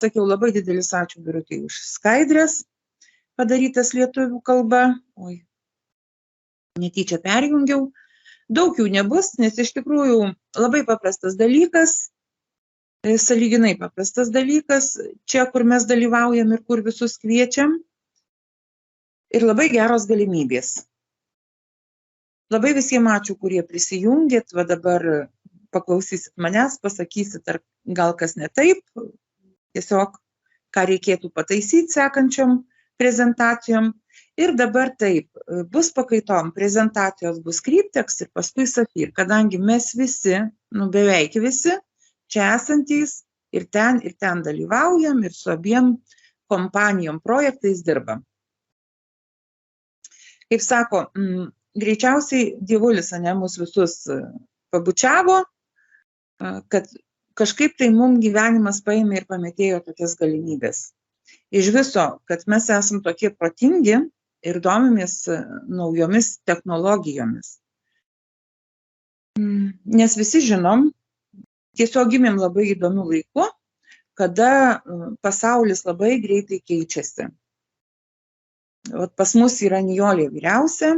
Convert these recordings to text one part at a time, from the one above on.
sakiau, labai didelis ačiū Birutei už skaidrės padarytas lietuvių kalba. Oi, netyčia perjungiau. Daug jų nebus, nes iš tikrųjų labai paprastas dalykas, sąlyginai paprastas dalykas, čia, kur mes dalyvaujam ir kur visus kviečiam, ir labai geros galimybės. Labai visiems ačiū, kurie prisijungėt, va dabar paklausysit manęs, pasakysit, ar gal kas ne taip, tiesiog ką reikėtų pataisyti sekančiom prezentacijom. Ir dabar taip, bus pakaitom, prezentacijos bus Kryptex ir paskui Safir, kadangi mes visi, beveik visi, čia esantys ir ten dalyvaujam ir su abiem kompanijom projektais dirbam. Kaip sako, greičiausiai dievulis mus visus pabučiavo, kad kažkaip tai mums gyvenimas paėmė ir pametėjo tokias galimybės. Iš viso, kad mes esam tokie protingi ir domimės naujomis technologijomis. Nes visi žinom, tiesiog gimėm labai įdomiu laiku, kada pasaulis labai greitai keičiasi. Pas mus yra Nijolė vyriausia,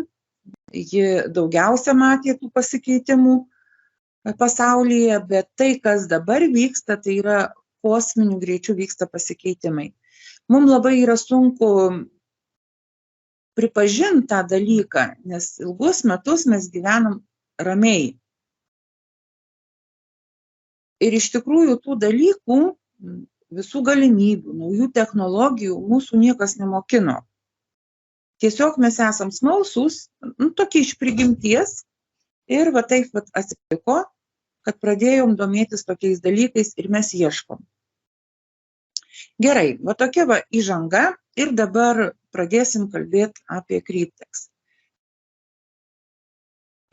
ji daugiausia matė tų pasikeitimų pasaulyje, bet tai, kas dabar vyksta, tai yra kosminiu greičiu vyksta pasikeitimai. Mums labai yra sunku pripažinti tą dalyką, nes ilgus metus mes gyvenam ramiai. Ir iš tikrųjų tų dalykų, visų galimybių, naujų technologijų mūsų niekas nemokino. Tiesiog mes esam smalsūs, tokie iš prigimties, ir va taip atsitiko, kad pradėjom domėtis tokiais dalykais ir mes ieškom. Gerai, va tokia va įžanga ir dabar pradėsim kalbėti apie Kryptex.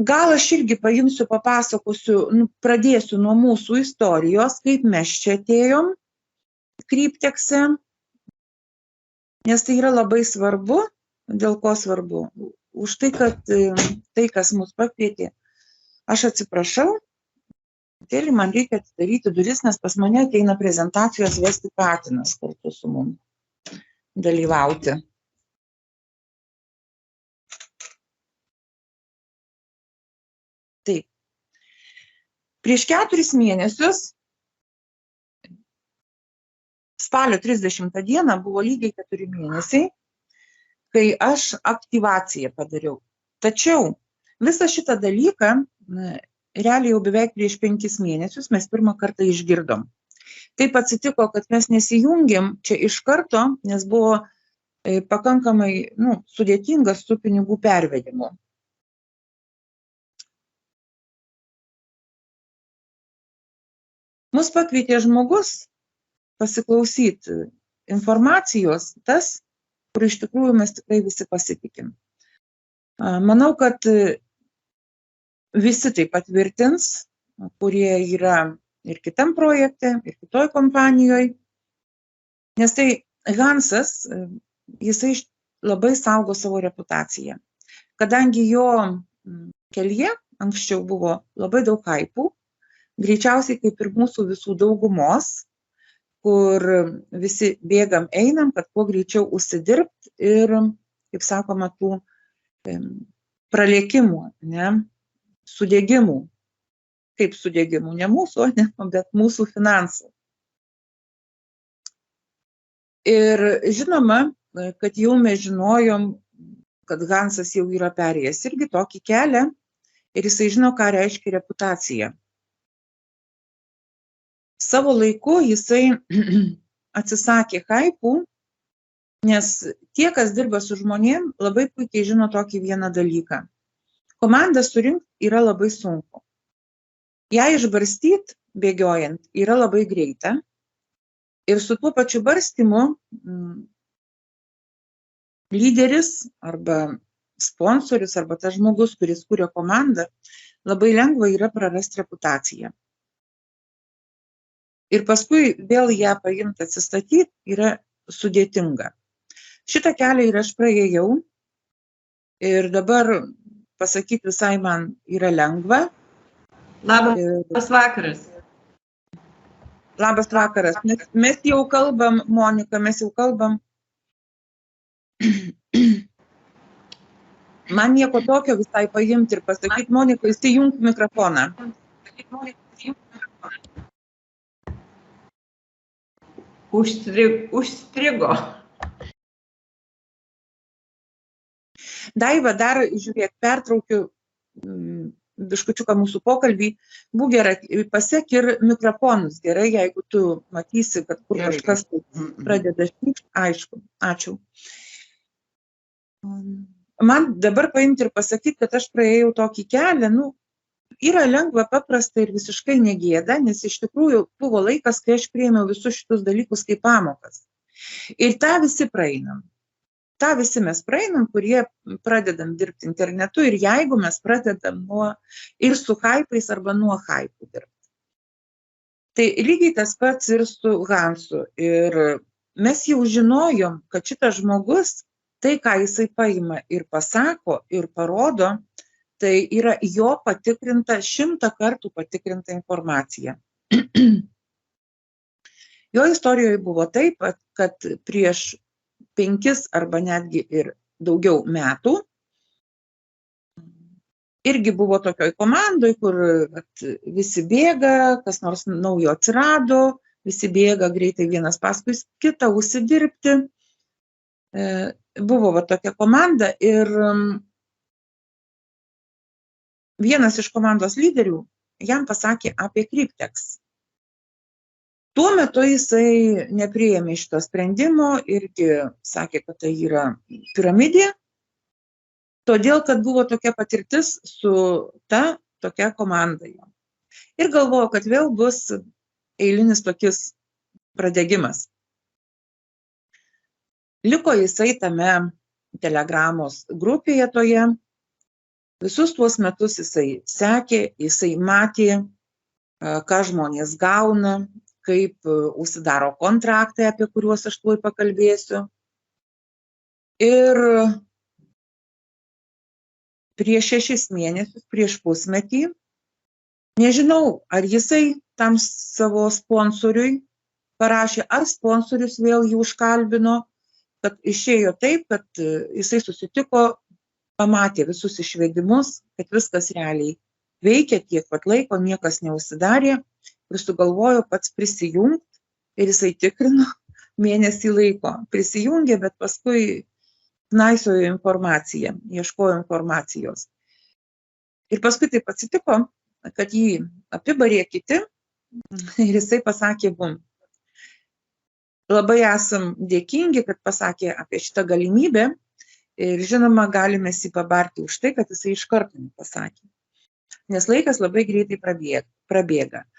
Gal aš irgi paimsiu, papasakosiu, pradėsiu nuo mūsų istorijos, kaip mes čia atėjom Kryptexe, nes tai yra labai svarbu. Dėl ko svarbu? Už tai, kad tai, kas mus pakvietė, aš atsiprašau, man reikia atidaryti duris, nes pas mane ateina prezentacijos vesti patinas kartu su mum dalyvauti. Taip. Prieš 4 mėnesius, spalio 30 dieną, buvo lygiai 4 mėnesiai, kai aš aktyvaciją padariau. Tačiau visą šitą dalyką, realiai jau beveik prieš 5 mėnesius, mes pirmą kartą išgirdom. Taip atsitiko, kad mes nesijungėm čia iš karto, nes buvo pakankamai sudėtingas su pinigų pervedimu. Mus pakvietė žmogus pasiklausyti informacijos, tas, kur iš tikrųjų mes tikrai visi pasitikim. Manau, kad visi tai patvirtins, kurie yra ir kitam projekte, ir kitoj kompanijoje, nes tai Hansas, jisai labai saugo savo reputaciją. Kadangi jo kelyje anksčiau buvo labai daug haipų, greičiausiai kaip ir mūsų visų daugumos, kur visi bėgam, einam, kad kuo greičiau užsidirbt ir, kaip sakoma, tų pralėkimų, sudegimų. Kaip sudegimų? Ne mūsų, bet mūsų finansų. Ir žinoma, kad jau mes žinojom, kad Hansas jau yra perėjęs irgi tokį kelią ir jisai žino, ką reiškia reputacija. Savo laiku jisai atsisakė haipų, nes tie, kas dirba su žmonėm, labai puikiai žino tokį vieną dalyką. Komandą surinkti yra labai sunku. Ją išbarstyti, bėgiojant, yra labai greita. Ir su tuo pačiu barstymu lyderis arba sponsorius arba tas žmogus, kuris kuria komandą, labai lengva yra prarasti reputaciją. Ir paskui vėl ją paimti atsistatyti yra sudėtinga. Šitą kelią ir aš praėjau ir dabar pasakyti visai man yra lengva. Labas vakaras. Labas vakaras. Mes jau kalbam, Monika, mes jau kalbam. Man nieko tokio visai paimti ir pasakyti, Monika, įsijunk mikrofoną. Užstrigo. Daiva, dar, žiūrėk, pertraukiu biškučiuką mūsų pokalbį. Būk gera, pasek ir mikrofonus gerai, jeigu tu matysi, kad kur kažkas pradeda šnypšti. Aišku, ačiū. Man dabar paimti ir pasakyti, kad aš praėjau tokį kelią, yra lengva, paprasta ir visiškai negėda, nes iš tikrųjų buvo laikas, kai aš priėmiau visus šitus dalykus kaip pamokas. Ir tą visi praeinam. Ta visi mes praeinam, kurie pradedam dirbti internetu ir jeigu mes pradedam ir su haipais arba nuo haipų dirbti. Tai lygiai tas pats ir su Hansu. Ir mes jau žinojom, kad šitas žmogus, tai ką jisai paima ir pasako ir parodo, tai yra jo patikrinta, 100 kartų patikrinta informacija. Jo istorijoje buvo taip, kad prieš 5 arba netgi ir daugiau metų. Irgi buvo tokioj komandoj, kur visi bėga, kas nors naujo atsirado, visi bėga greitai vienas paskui kitą užsidirbti. Buvo tokia komanda ir vienas iš komandos lyderių jam pasakė apie Cryptex. Tuo metu jisai nepriėmė šito sprendimo, irgi sakė, kad tai yra piramidė, todėl, kad buvo tokia patirtis su ta tokia komanda. Ir galvojo, kad vėl bus eilinis tokis pradegimas. Liko jisai tame telegramos grupėje toje, visus tuos metus jisai sekė, jisai matė, ką žmonės gauna, kaip užsidaro kontraktai, apie kuriuos aš tuoj pakalbėsiu. Ir prieš 6 mėnesius, prieš pusmetį, nežinau, ar jisai tam savo sponsoriui parašė, ar sponsorius vėl jį užkalbino, kad išėjo taip, kad jisai susitiko, pamatė visus išvedimus, kad viskas realiai veikia tiek pat laiko, niekas neužsidarė. Ir sugalvojo pats prisijungti ir jisai tikrino mėnesį laiko. Prisijungė, bet paskui knaisiojo informaciją, ieškojo informacijos. Ir paskui taip atsitiko, kad jį apibarė kiti ir jisai pasakė mum. Labai esam dėkingi, kad pasakė apie šitą galimybę ir žinoma, galime jį pabarti už tai, kad jisai iš karto nepasakė. Nes laikas labai greitai prabėga.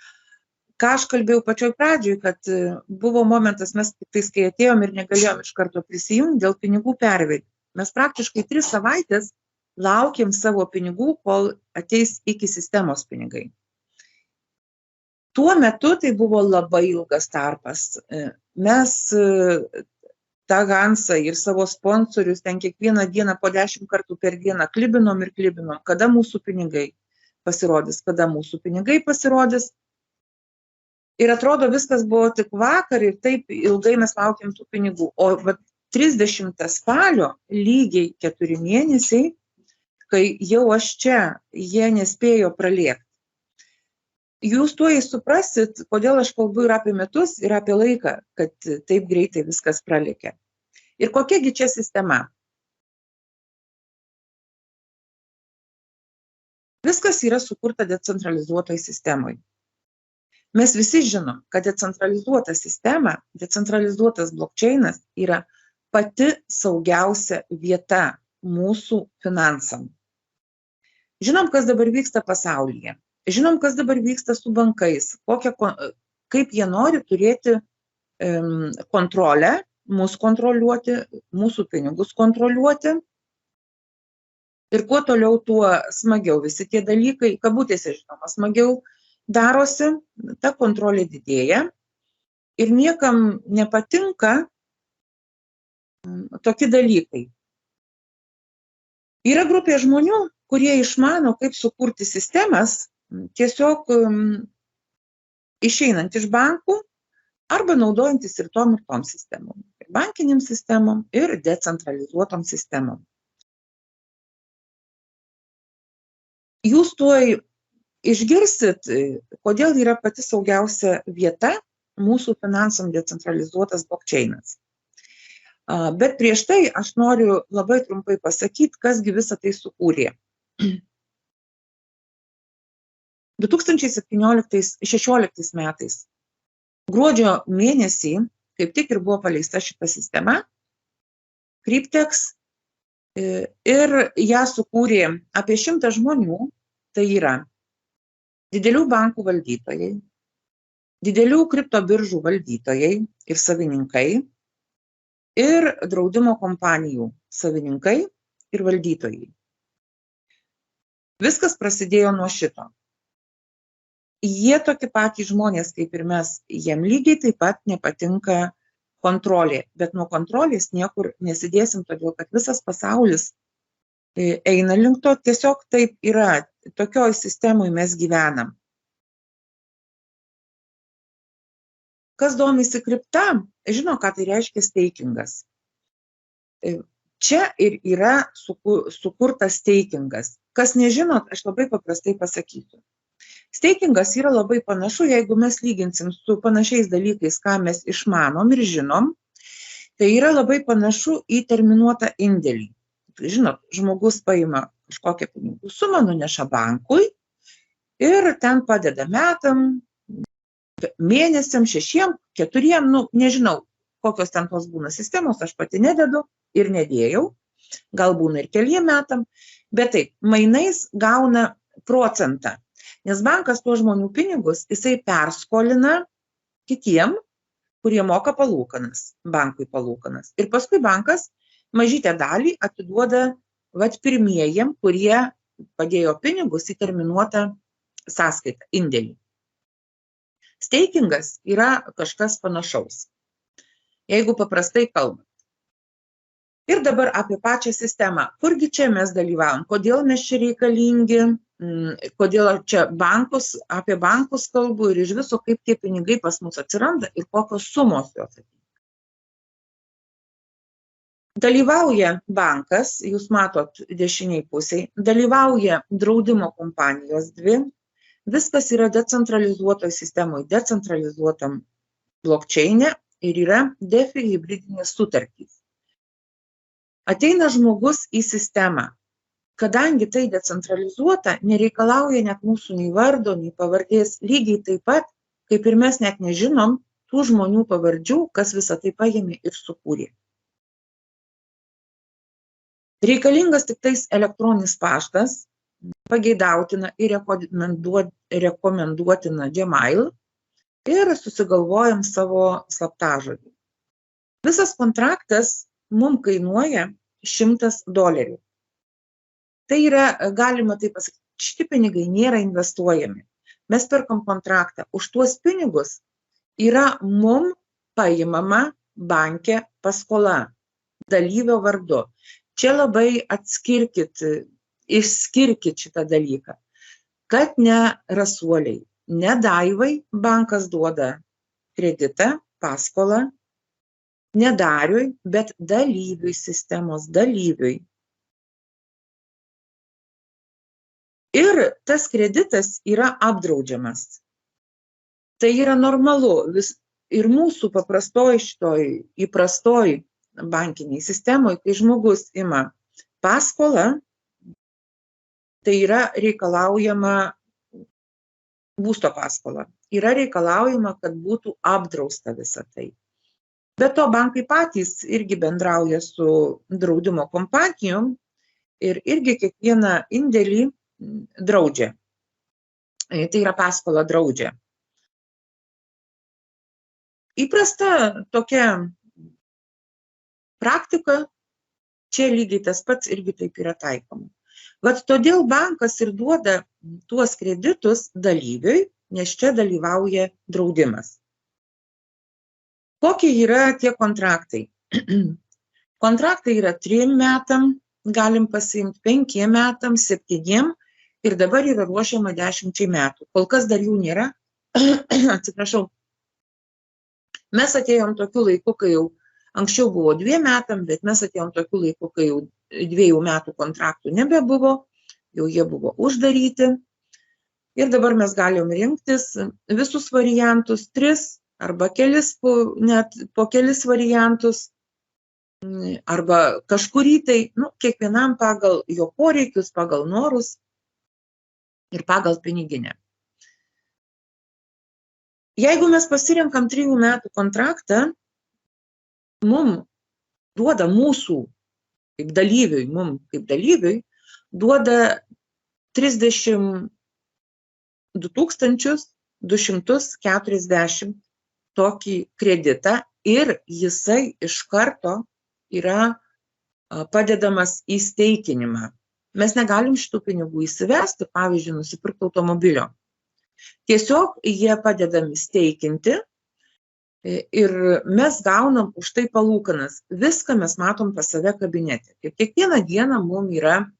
Ką aš kalbėjau pačioj pradžioj, kad buvo momentas, mes tik tais, kai atėjom ir negalėjom iš karto prisijungti dėl pinigų pervedimų. Mes praktiškai 3 savaitės laukėm savo pinigų, kol ateis iki sistemos pinigai. Tuo metu tai buvo labai ilgas tarpas. Mes tą Hansą ir savo sponsorius ten kiekvieną dieną po 10 kartų per dieną klibinom ir klibinom, kada mūsų pinigai pasirodys, kada mūsų pinigai pasirodys. Ir atrodo, viskas buvo tik vakar ir taip ilgai mes laukiam tų pinigų. O 30 spalio lygiai 4 mėnesiai, kai jau aš čia, jie nespėjo pralėkti. Jūs tuoj suprasit, kodėl aš kalbu ir apie metus, ir apie laiką, kad taip greitai viskas pralėkė. Ir kokiagi čia sistema? Viskas yra sukurta decentralizuotoj sistemoje. Mes visi žinom, kad decentralizuota sistema, decentralizuotas blockchainas yra pati saugiausia vieta mūsų finansam. Žinom, kas dabar vyksta pasaulyje. Žinom, kas dabar vyksta su bankais, kaip jie nori turėti kontrolę, mus kontroliuoti, mūsų pinigus kontroliuoti. Ir kuo toliau, tuo smagiau visi tie dalykai, kabutėse žinoma, smagiau darosi, ta kontrolė didėja ir niekam nepatinka tokie dalykai. Yra grupė žmonių, kurie išmano, kaip sukurti sistemas, tiesiog išeinant iš bankų arba naudojantis ir tom sistemom. Ir bankiniam sistemom, ir decentralizuotom sistemom. Jūs tuoj išgirsit, kodėl yra pati saugiausia vieta mūsų finansam decentralizuotas blockchainas. Bet prieš tai aš noriu labai trumpai pasakyti, kasgi visą tai sukūrė. 2016 metais gruodžio mėnesį, kaip tik ir buvo paleista šita sistema, Cryptex, ir ją sukūrė apie 100 žmonių, tai yra didelių bankų valdytojai, didelių kriptobiržų valdytojai ir savininkai, ir draudimo kompanijų savininkai ir valdytojai. Viskas prasidėjo nuo šito. Jie tokie patys žmonės kaip ir mes, jiem lygiai taip pat nepatinka kontrolė, bet nuo kontrolės niekur nesidėsim, todėl kad visas pasaulis eina link to, tiesiog taip yra, tokioj sistemoj mes gyvenam. Kas domisi kripta, žino, ką tai reiškia stakingas. Čia ir yra sukurtas stakingas. Kas nežinot, aš labai paprastai pasakysiu. Stakingas yra labai panašu, jeigu mes lyginsim su panašiais dalykais, ką mes išmanom ir žinom, tai yra labai panašu į terminuotą indėlį. Žinot, žmogus paima kažkokią pinigų sumą, nuneša bankui ir ten padeda metam, mėnesiam, 6, 4, nežinau, kokios ten tos būna sistemos, aš pati nededu ir nedėjau, gal būna ir keliem metam, bet taip, mainais gauna procentą. Nes bankas tuos žmonių pinigus, jisai perskolina kitiem, kurie moka palūkanas, bankui palūkanas. Ir paskui bankas mažytę dalį atiduoda pirmiejiem, kurie padėjo pinigus į terminuotą sąskaitą, indėlį. Stakingas yra kažkas panašaus, jeigu paprastai kalbant. Ir dabar apie pačią sistemą. Kurgi čia mes dalyvavom, kodėl mes čia reikalingi, kodėl čia apie bankus kalbu ir iš viso, kaip tie pinigai pas mus atsiranda ir kokios sumos jos ateina. Dalyvauja bankas, jūs matot dešiniai pusiai, dalyvauja draudimo kompanijos 2, viskas yra decentralizuotoj sistemoje, decentralizuotam blockchaine ir yra DeFi hibridinės sutartys. Ateina žmogus į sistemą. Kadangi tai decentralizuota, nereikalauja net mūsų nei vardo, nei pavardės, lygiai taip pat, kaip ir mes net nežinom tų žmonių pavardžių, kas visą tai paėmė ir sukūrė. Reikalingas tik tais elektroninis paštas, pageidautina ir rekomenduotina Gmail ir susigalvojam savo slaptažodį. Visas kontraktas mums kainuoja $100. Tai yra, galima taip pasakyti, šitie pinigai nėra investuojami. Mes perkam kontraktą. Už tuos pinigus yra mums paimama banke paskola dalyvio vardu. Čia labai išskirkit šitą dalyką, kad ne rasuoliai, ne daivai bankas duoda kreditą, paskolą, ne dariui, bet dalyviui, sistemos dalyviui. Ir tas kreditas yra apdraudžiamas. Tai yra normalu. Ir mūsų paprastoj šitoj įprastoj bankiniai sistemoje, kai žmogus ima paskolą, tai yra reikalaujama būsto paskola. Yra reikalaujama, kad būtų apdrausta visa tai. Be to, bankai patys irgi bendrauja su draudimo kompanijom ir irgi kiekvieną indėlį draudžia. Tai yra paskola draudžia. Įprasta tokia praktika, čia lygiai tas pats irgi taip yra taikoma. Vat todėl bankas ir duoda tuos kreditus dalyviui, nes čia dalyvauja draudimas. Kokie yra tie kontraktai? Kontraktai yra 3 metam, galim pasiimti 5 metam, 7 ir dabar yra ruošiama 10 metų. Kol kas dar jų nėra, atsiprašau, mes atėjom tokiu laiku, kai jau anksčiau buvo 2 metam, bet mes atėjom tokiu laiku, kai jau 2 metų kontraktų nebebuvo, jau jie buvo uždaryti. Ir dabar mes galim rinktis visus variantus, 3 arba net po kelis variantus, arba kažkurį tai, kiekvienam pagal jo poreikius, pagal norus ir pagal piniginę. Jeigu mes pasirenkam 3 metų kontraktą, mums duoda mūsų kaip dalyviui, duoda 32 240 tokį kreditą ir jisai iš karto yra padedamas į steikinimą. Mes negalim šitų pinigų įsivesti, pavyzdžiui, nusipirkti automobilio. Tiesiog jie padedami steikinti ir mes gaunam už tai palūkanas. Viską mes matom pas save kabinete. Ir kiekvieną dieną mums yra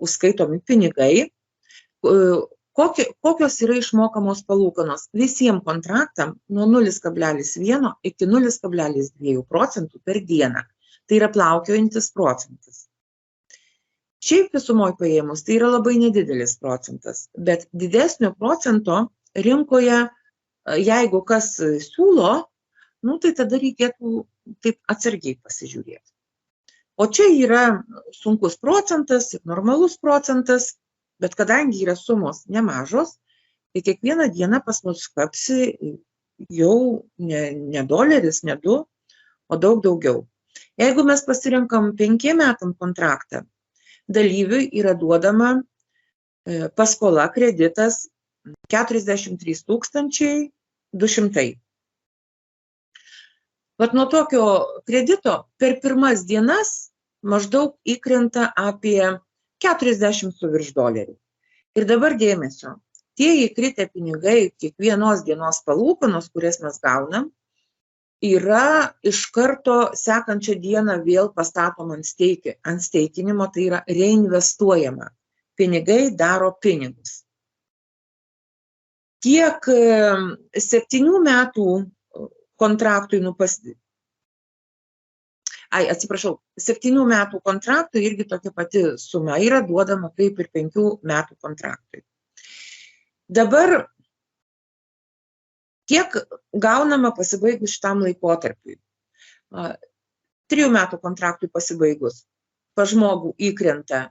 užskaitomi pinigai, kokios yra išmokamos palūkanos. Visiems kontraktam nuo 0,1 iki 0,2 procentų per dieną. Tai yra plaukiojantis procentas. Šiaip visumoj paėmus, tai yra labai nedidelis procentas, bet didesnio procento rinkoje, jeigu kas siūlo, tai tada reikėtų taip atsargiai pasižiūrėti. O čia yra sunkus procentas ir normalus procentas, bet kadangi yra sumos nemažos, tai kiekvieną dieną pas mus kapsi jau ne doleris, ne 2, o daug daugiau. Jeigu mes pasirenkam 5 metam kontraktą, dalyviui yra duodama paskola, kreditas 43 200. Vat nuo tokio kredito per pirmas dienas maždaug įkrenta apie 40 su virš dolerių. Ir dabar dėmesio, tie įkritę pinigai kiekvienos dienos palūkanos, kurias mes gaunam, yra iš karto sekančią dieną vėl pastatoma ant steikinimo, tai yra reinvestuojama. Pinigai daro pinigus. Tiek 7 metų kontraktui 7 metų kontraktui irgi tokia pati suma yra duodama kaip ir 5 metų kontraktui. Dabar kiek gaunama pasibaigus šitam laikotarpiui? 3 metų kontraktui pasibaigus pas žmogų įkrenta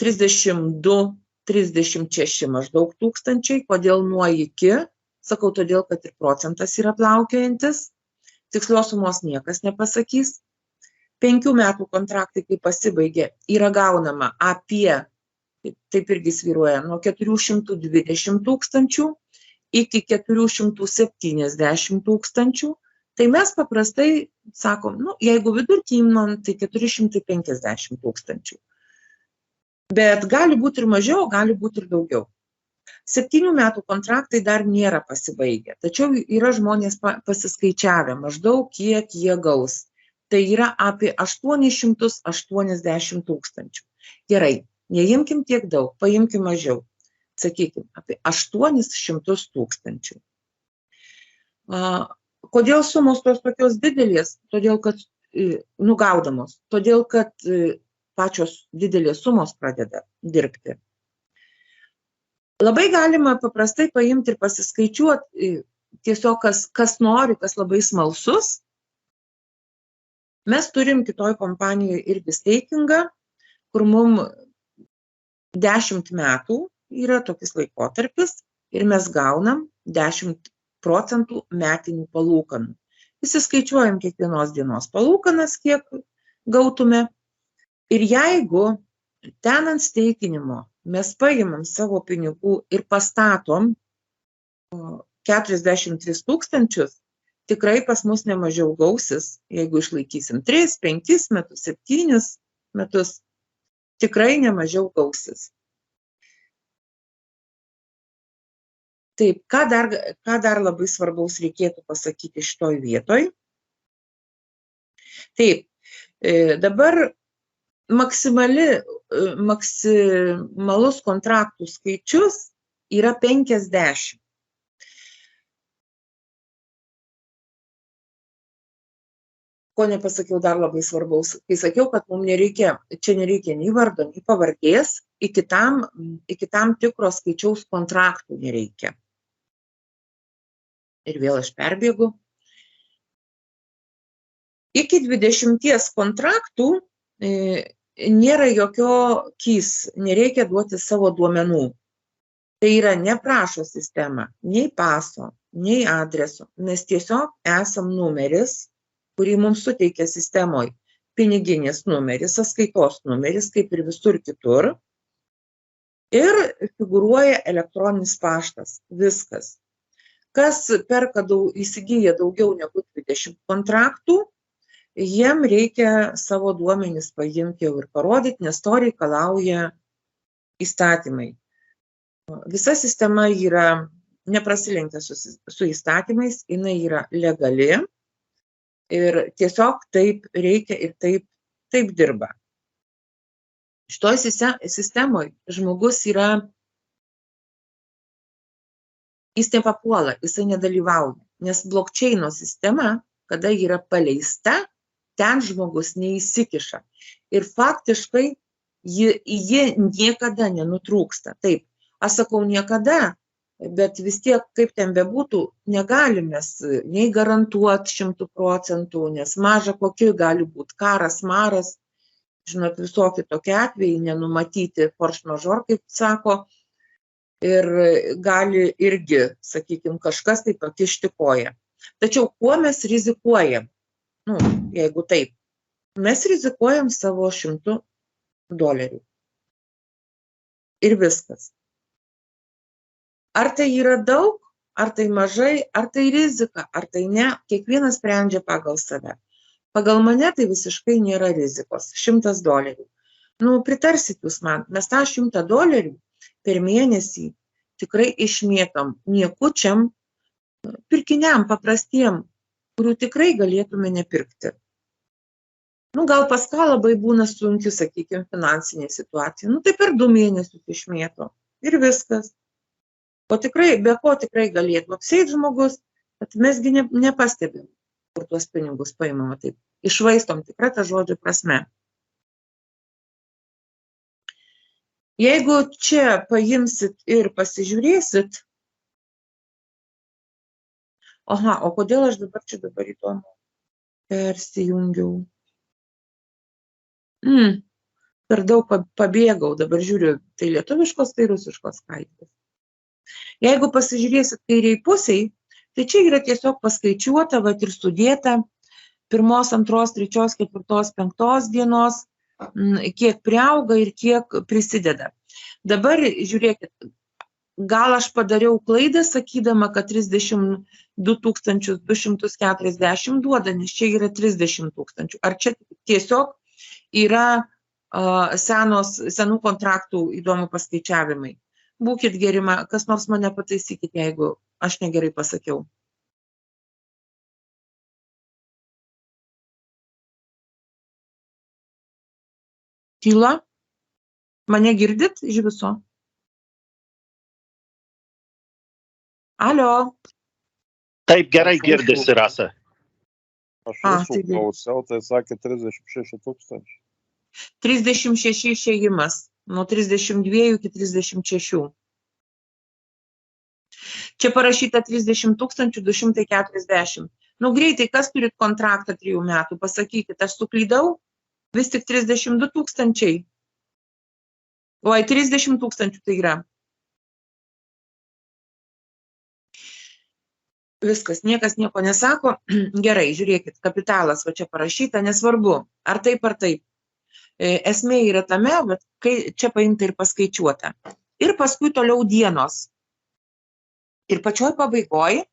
32-36 maždaug tūkstančiai. Kodėl nuo iki? Sakau, todėl, kad ir procentas yra plaukiojantis. Tikslios sumos niekas nepasakys. 5 metų kontraktai, kai pasibaigė, yra gaunama apie, taip irgi svyruoja, nuo 420 tūkstančių iki 470 tūkstančių. Tai mes paprastai sakom, jeigu vidurkį imam, tai 450 tūkstančių. Bet gali būti ir mažiau, gali būti ir daugiau. 7 metų kontraktai dar nėra pasibaigę, tačiau yra žmonės pasiskaičiavę maždaug kiek jie gaus. Tai yra apie 880 tūkstančių. Gerai, neimkim tiek daug, paimkim mažiau. Sakykime, apie 800 tūkstančių. Kodėl sumos tos tokios didelės? Todėl, kad nugaudamos. Todėl, kad pačios didelės sumos pradeda dirbti. Labai galima paprastai paimti ir pasiskaičiuoti, tiesiog kas nori, kas labai smalsus. Mes turim kitoj kompanijoje irgi steikingą, kur mums 10 metų yra tokis laikotarpis ir mes gaunam 10 procentų metinių palūkanų. Įsiskaičiuojam kiekvienos dienos palūkanas, kiek gautume. Ir jeigu ten ant steikinimo mes paimam savo pinigų ir pastatom 43 tūkstančius, tikrai pas mus nemažiau gausis, jeigu išlaikysim 3, 5 metus, 7 metus, tikrai nemažiau gausis. Taip, ką dar labai svarbaus reikėtų pasakyti šitoj vietoj? Taip, dabar maksimalus kontraktų skaičius yra 50. Ko nepasakiau dar labai svarbaus, kai sakiau, kad mums nereikia nei vardo, nei pavardės, iki tam tikro skaičiaus kontraktų nereikia. Ir vėl aš perbėgu. Iki 20 kontraktų nėra jokio keys, nereikia duoti savo duomenų. Tai yra neprašo sistema nei paso, nei adreso. Mes tiesiog esam numeris, kurį mums suteikia sistemoje piniginis numeris, sąskaitos numeris, kaip ir visur kitur. Ir figūruoja elektroninis paštas. Viskas. Kas perka įsigyja daugiau negu 20 kontraktų, jiem reikia savo duomenis paimti jau ir parodyti, nes to reikalauja įstatymai. Visa sistema yra neprasilenkia su įstatymais, jinai yra legali ir tiesiog taip reikia ir taip dirba. Šitoj sistemoje žmogus yra, jis nepapuola, jisai nedalyvauja, nes blockchaino sistema, kada yra paleista, ten žmogus neįsikiša. Ir faktiškai ji niekada nenutrūksta. Taip, aš sakau niekada, bet vis tiek, kaip ten bebūtų, negalim mes nei garantuoti 100%, nes maža kokie gali būti karas, maras, žinot, visokie tokie atvejai, nenumatyti force majeure, kaip sako, ir gali irgi, sakykime, kažkas tai pakišti koją. Tačiau kuo mes rizikuojam? Jeigu taip, mes rizikuojam savo $100. Ir viskas. Ar tai yra daug, ar tai mažai, ar tai rizika, ar tai ne, kiekvienas sprendžia pagal save. Pagal mane tai visiškai nėra rizikos. $100. Pritarsit jūs man, mes tą $100 per mėnesį tikrai išmėtom niekučiam, pirkiniam paprastiem, kurių tikrai galėtume nepirkti. Gal pas ką labai būna sunki, sakykime, finansinė situacija. Tai per 2 mėnesius išmėto. Ir viskas. O tikrai, be ko tikrai galėtų apsėti žmogus, bet mesgi nepastebim, kur tuos pinigus paimama taip. Išvaistom tikrą tą žodžio prasme. Jeigu čia paimsit ir pasižiūrėsit, o kodėl aš dabar įdomu persijungiau? Per daug pabėgau, dabar žiūriu, tai lietuviškos, tai rusiškos skaidrės. Jeigu pasižiūrėsit kairiai pusiai, tai čia yra tiesiog paskaičiuota, ir sudėta 1, 2, 3, 4, 5 dienos, kiek priauga ir kiek prisideda. Dabar žiūrėkit, gal aš padariau klaidą, sakydama, kad 32 240 duoda, nes čia yra 30 000. Ar čia tiesiog yra senų kontraktų įdomu paskaičiavimai? Būkit geri, kas nors mane pataisykit, jeigu aš negerai pasakiau. Tyla? Mane girdit iš viso? Alio? Taip, gerai girdisi, Rasa. Aš visų klausiau, tai sakė 36 000. 36 išėjimas. Nuo 32 iki 36. Čia parašyta 30 240. Greitai, kas turit kontraktą 3 metų? Pasakykit, aš suklydau? Vis tik 32 000. Oi, 30 000 tai yra. Viskas, niekas nieko nesako. Gerai, žiūrėkit, kapitalas, va čia parašyta, nesvarbu, ar taip, ar taip. Esmė yra tame, bet kai čia paimta ir paskaičiuota. Ir paskui toliau dienos. Ir pačioj pabaigoj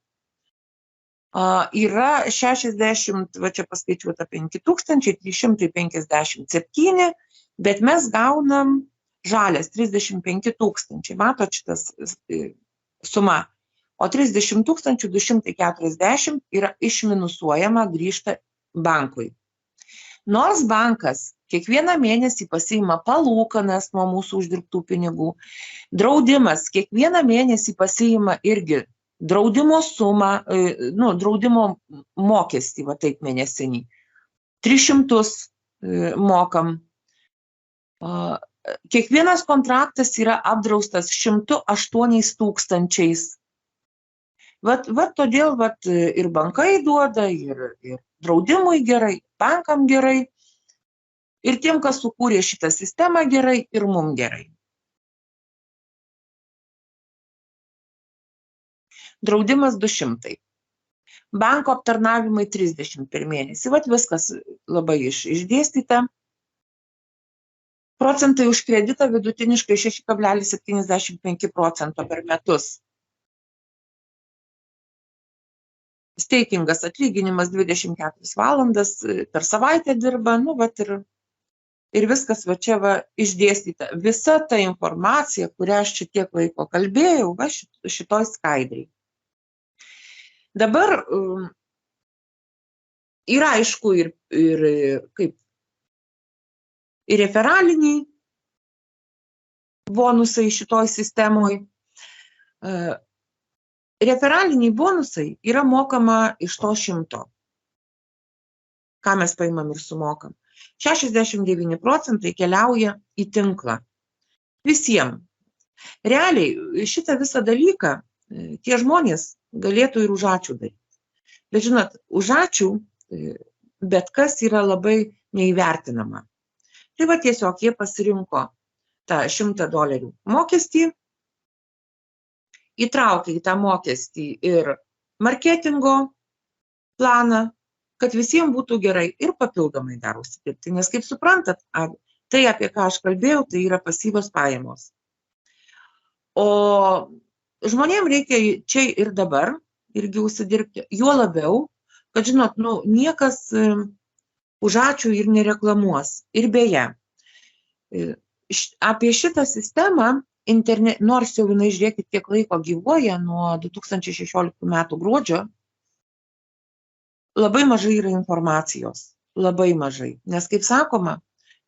yra 60, va čia paskaičiuota 5357, bet mes gaunam žalias 35 000. Matot šitas suma. O 30 240 yra išminusuojama, grįžta bankui. Nors bankas kiekvieną mėnesį pasiima palūkanas nuo mūsų uždirbtų pinigų, draudimas kiekvieną mėnesį pasiima irgi draudimo sumą, draudimo mokestį, va taip mėnesinį. 300 mokam. Kiekvienas kontraktas yra apdraustas 108 000. Vat todėl ir bankai duoda, ir draudimui gerai, bankam gerai, ir tiem, kas sukūrė šitą sistemą gerai, ir mum gerai. Draudimas 200. Banko aptarnavimai 30 per mėnesį. Vat viskas labai išdėstyta. Procentai už kreditą vidutiniškai 6,75% per metus. Steikingas atlyginimas 24 valandas per savaitę dirba, ir viskas čia išdėstyta. Visa ta informacija, kurią aš čia tiek laiko kalbėjau, šitoj skaidriai. Dabar yra aišku ir referaliniai bonusai šitoj sistemoj. Referaliniai bonusai yra mokama iš to 100. Ką mes paimam ir sumokam. 69% keliauja į tinklą. Visiems. Realiai šitą visą dalyką tie žmonės galėtų ir už ačiū daryti. Bet žinot, už ačiū bet kas yra labai neįvertinama. Tai tiesiog jie pasirinko tą $100 mokestį, įtraukė į tą mokestį ir marketingo planą, kad visiems būtų gerai ir papildomai dar užsidirbti. Nes kaip suprantat, tai apie ką aš kalbėjau, tai yra pasyvios pajamos. O žmonėms reikia čia ir dabar irgi užsidirbti, juo labiau, kad žinot, niekas už ačiū ir nereklamuos. Ir beje, apie šitą sistemą nors jau jinai, žiūrėkit, kiek laiko gyvuoja, nuo 2016 metų gruodžio, labai mažai yra informacijos. Labai mažai. Nes, kaip sakoma,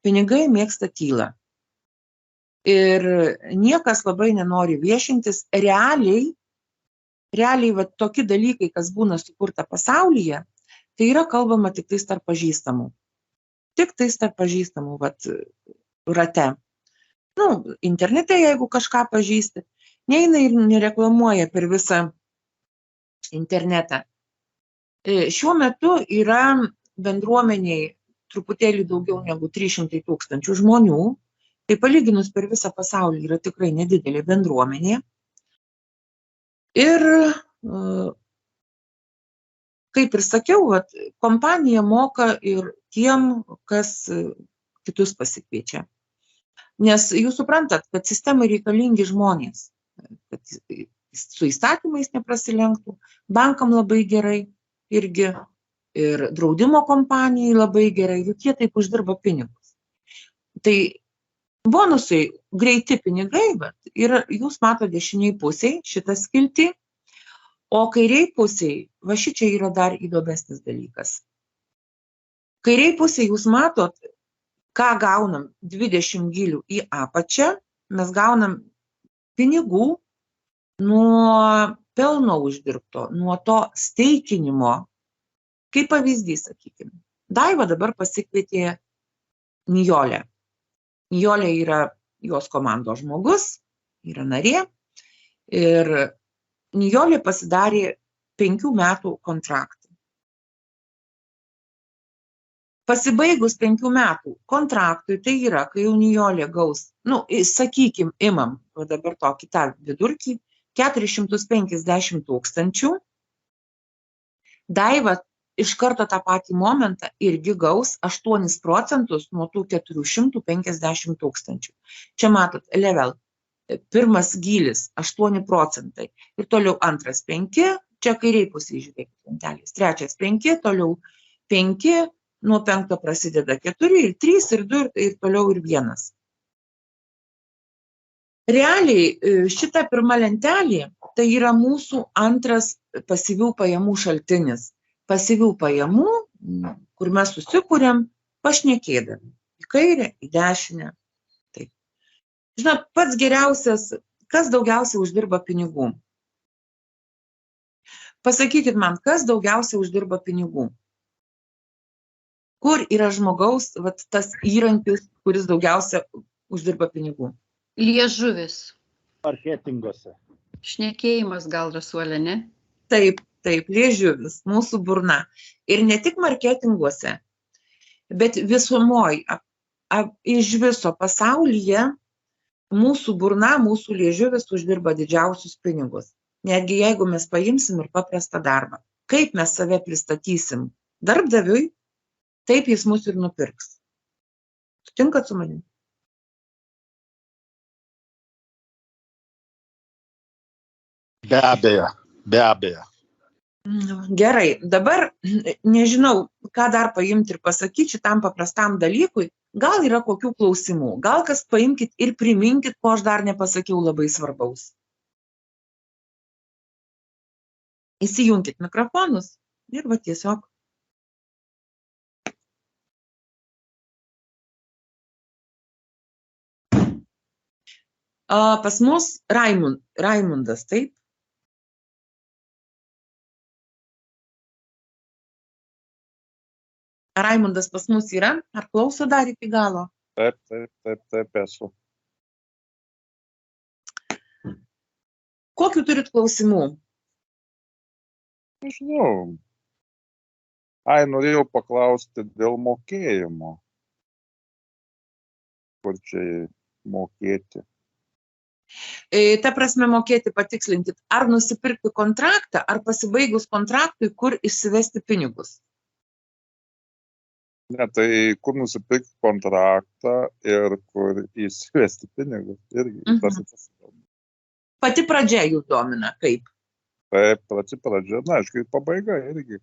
pinigai mėgsta tylą. Ir niekas labai nenori viešintis. Realiai tokie dalykai, kas būna sukurta pasaulyje, tai yra kalbama tik tais tarp pažįstamų. Tik tais tarp pažįstamų rate. Internete, jeigu kažką pažįsti, neina ir nereklamuoja per visą internetą. Šiuo metu yra bendruomeniai truputėlį daugiau negu 300 000 žmonių, tai palyginus per visą pasaulį yra tikrai nedidelė bendruomenė. Ir, kaip ir sakiau, kompanija moka ir tiem, kas kitus pasikviečia. Nes jūs suprantat, kad sistemai reikalingi žmonės, kad su įstatymais neprasilenktų, bankam labai gerai irgi, ir draudimo kompanijai labai gerai, juk jie taip uždirba pinigus. Tai bonusai, greiti pinigai, ir jūs matote dešiniai pusiai šitą skiltį, o kairiai pusiai, šičia yra dar įdomesnis dalykas. Kairiai pusiai jūs matot, ką gaunam 20 gylių į apačią, mes gaunam pinigų nuo pelno uždirbto, nuo to steikinimo. Kaip pavyzdys, sakykime, Daiva dabar pasikvietė Nijolę. Nijolė yra jos komandos žmogus, yra narė, ir Nijolė pasidarė 5 metų kontraktą. Pasibaigus 5 metų kontraktui, tai yra, kai jau Nijolė gaus, sakykim, imam dabar tokį tą vidurkį, 450 000, Daiva iš karto tą patį momentą irgi gaus 8% nuo tų 450 000. Čia matot, level, pirmas gylis 8%, ir toliau antras 5, čia kairiai pusėje žiūrėkit lentelės, trečias 5, toliau 5, nuo 5 prasideda 4, ir 3, ir 2, ir toliau ir 1. Realiai šita pirma lentelė, tai yra mūsų antras pasyvių pajamų šaltinis. Pasyvių pajamų, kur mes susikūrėm pašnekėdami į kairę, į dešinę. Taip. Žinot, pats geriausias, kas daugiausiai uždirba pinigų? Pasakykit man, kas daugiausiai uždirba pinigų? Kur yra žmogaus tas įrankis, kuris daugiausia uždirba pinigų? Liežuvis. Marketinguose. Šnekėjimas gal, Rasuolė, ne? Taip, liežuvis, mūsų burna. Ir ne tik marketinguose, bet visumoj, iš viso pasaulyje mūsų burna, mūsų liežuvis uždirba didžiausius pinigus. Netgi jeigu mes paimsim ir paprastą darbą. Kaip mes save pristatysim darbdaviui, taip jis mus ir nupirks. Sutinkat su manim? Be abejo, be abejo. Gerai, dabar nežinau, ką dar paimti ir pasakyti šitam paprastam dalykui. Gal yra kokių klausimų, gal kas paimkit ir priminkit, ko aš dar nepasakiau labai svarbaus. Įsijunkit mikrofonus ir va tiesiog. Pas mus Raimundas, taip? Raimundas pas mus yra? Ar klauso dar iki galo? Taip, esu. Kokių turit klausimų? Nežinau. Norėjau paklausti dėl mokėjimo. Kur čia mokėti? Ta prasme mokėti, patikslinkit, ar nusipirkti kontraktą, ar pasibaigus kontraktui, kur išsivesti pinigus? Ne, tai kur nusipirkti kontraktą ir kur išsivesti pinigus. Irgi, Pati pradžia jūs domina, kaip? Taip, pradžia, na, aišku, pabaiga irgi.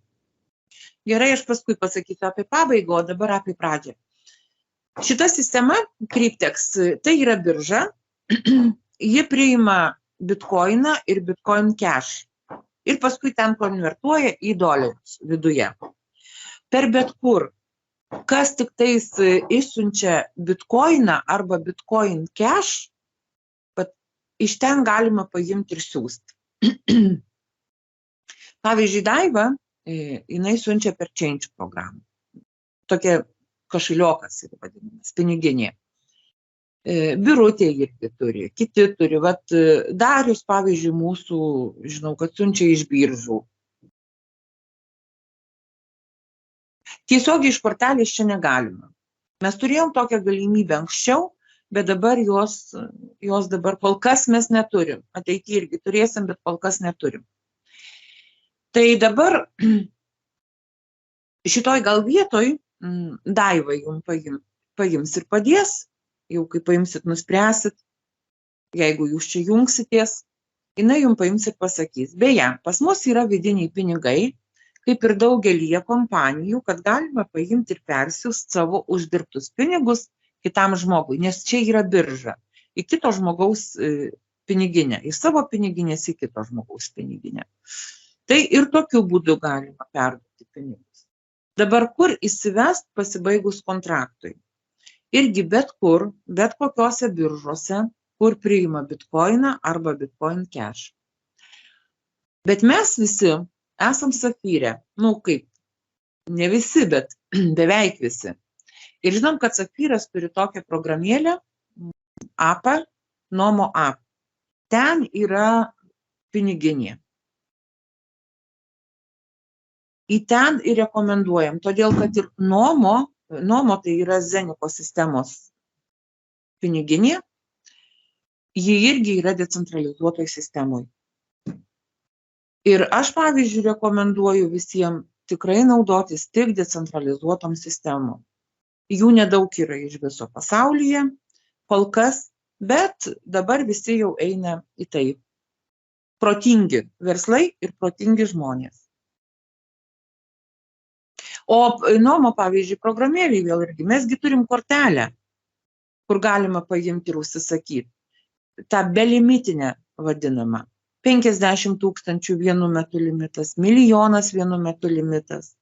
Gerai, aš paskui pasakysiu apie pabaigą, o dabar apie pradžią. Šita sistema, Cryptex, tai yra birža, ji priima bitcoiną ir bitcoin cash ir paskui ten konvertuoja į dolerius viduje. Per bet kur, kas tik tais išsiunčia bitcoiną arba bitcoin cash, iš ten galima paimti ir siūsti. Pavyzdžiui, Daiva, jinai siunčia per Change programą. Tokia kašiliokas yra vadinamas, piniginė. Birutė irgi turi, kiti turi. Vat Darius, pavyzdžiui, mūsų, žinau, kad siunčia iš biržų. Tiesiog iš kortelės čia negalima. Mes turėjom tokią galimybę anksčiau, bet dabar jos dabar kol kas mes neturim. Ateityje irgi turėsim, bet kol kas neturim. Tai dabar šitoj gal vietoj Daiva jums paims ir padės, jau kai paimsit, nuspręsit, jeigu jūs čia jungsitės, jinai jums paims ir pasakys. Beje, pas mus yra vidiniai pinigai, kaip ir daugelyje kompanijų, kad galima paimti ir persiųsti savo uždirbtus pinigus kitam žmogui, nes čia yra birža, į kito žmogaus piniginę, į savo piniginės, į kito žmogaus piniginę. Tai ir tokiu būdu galima perduoti pinigus. Dabar kur įsivest pasibaigus kontraktui? Irgi bet kur, bet kokiose biržose, kur priima bitcoiną arba bitcoin cash. Bet mes visi esam Safyre, kaip, ne visi, bet beveik visi. Ir žinom, kad Safyras turi tokią programėlę, appą, Nomo app. Ten yra piniginė. Į ten ir rekomenduojam, todėl kad ir Nomo tai yra Zeniko sistemos piniginė, ji irgi yra decentralizuotoj sistemoj. Ir aš, pavyzdžiui, rekomenduoju visiems tikrai naudotis tik decentralizuotom sistemom. Jų nedaug yra iš viso pasaulyje, kol kas, bet dabar visi jau eina į tai. Protingi verslai ir protingi žmonės. O Nomo, pavyzdžiui, programėlį vėl irgi, mesgi turim kortelę, kur galima paimti ir užsisakyti. Ta belimitinė vadinama. 50 000 vienu metu limitas, milijonas vienu metu limitas.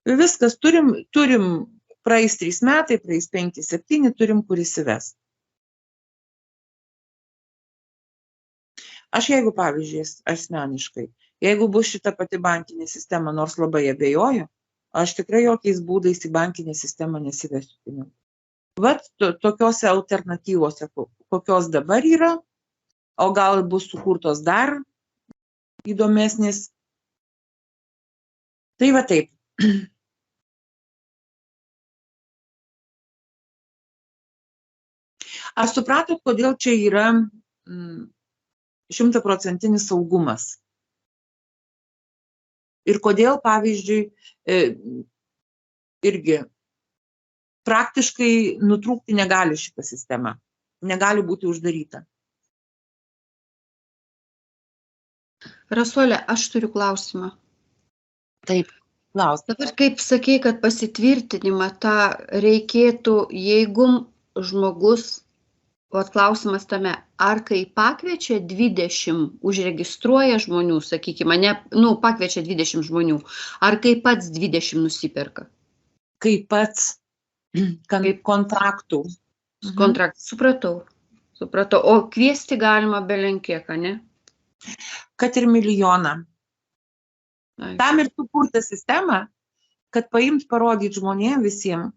Viskas, turim praeis 3 metai, praeis 5, 7, turim kur įsives. Aš jeigu, pavyzdžiui, asmeniškai, jeigu bus šita pati bankinė sistema, nors labai abejoju, aš tikrai jokiais būdais į bankinę sistemą nesivesiu pinigų. Vat tokiose alternatyvose, kokios dabar yra, o gal bus sukurtos dar įdomesnės. Tai va taip. Ar supratot, kodėl čia yra 100% saugumas? Ir kodėl, pavyzdžiui, irgi praktiškai nutrūkti negali šitą sistemą, negali būti uždaryta. Rasuolė, aš turiu klausimą. Taip, klaus. Dabar kaip sakei, kad pasitvirtinimą tą reikėtų, jeigu žmogus, klausimas tame, ar kai pakviečia 20, užregistruoja žmonių, sakykime, pakviečia 20 žmonių, ar kai pats 20 nusiperka? Kai pats kontraktų. Supratau. O kviesti galima belenkiek, ne? Kad ir milijoną. Tam ir sukurta sistema, kad paimt, parodyti žmonėm visiems,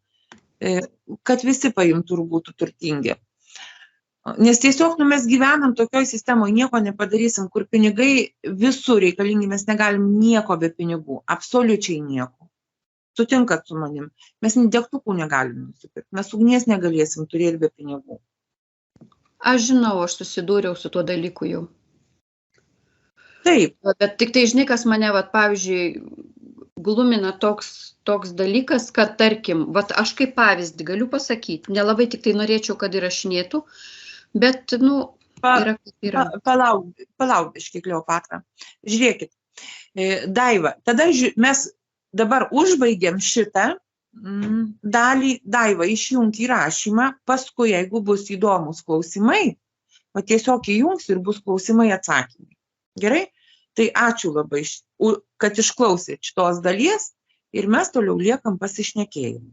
kad visi paimtų ir būtų turtingi. Nes tiesiog mes gyvenam tokioj sistemoje, nieko nepadarysim, kur pinigai visur reikalingi, mes negalim nieko be pinigų, absoliučiai nieko. Sutinkat su manim, mes degtukų negalim nusipirkti, mes ugnies negalėsim turėti be pinigų. Aš žinau, aš susidūriau su tuo dalyku jau. Taip. Bet tik tai, žinai, kas mane, pavyzdžiui, glumina toks dalykas, kad, tarkim, aš kaip pavyzdį galiu pasakyti, nelabai tik tai norėčiau, kad įrašinėtų, bet, yra kaip yra. Palauk biškį, Kleopatra. Žiūrėkit, Daiva, tada mes dabar užbaigiam šitą dalį. Daiva, išjunk įrašymą, paskui, jeigu bus įdomus klausimai, tiesiog įjungs ir bus klausimai atsakymai. Gerai? Tai ačiū labai, kad išklausėt šitos dalies ir mes toliau liekam pasišnekėjimui.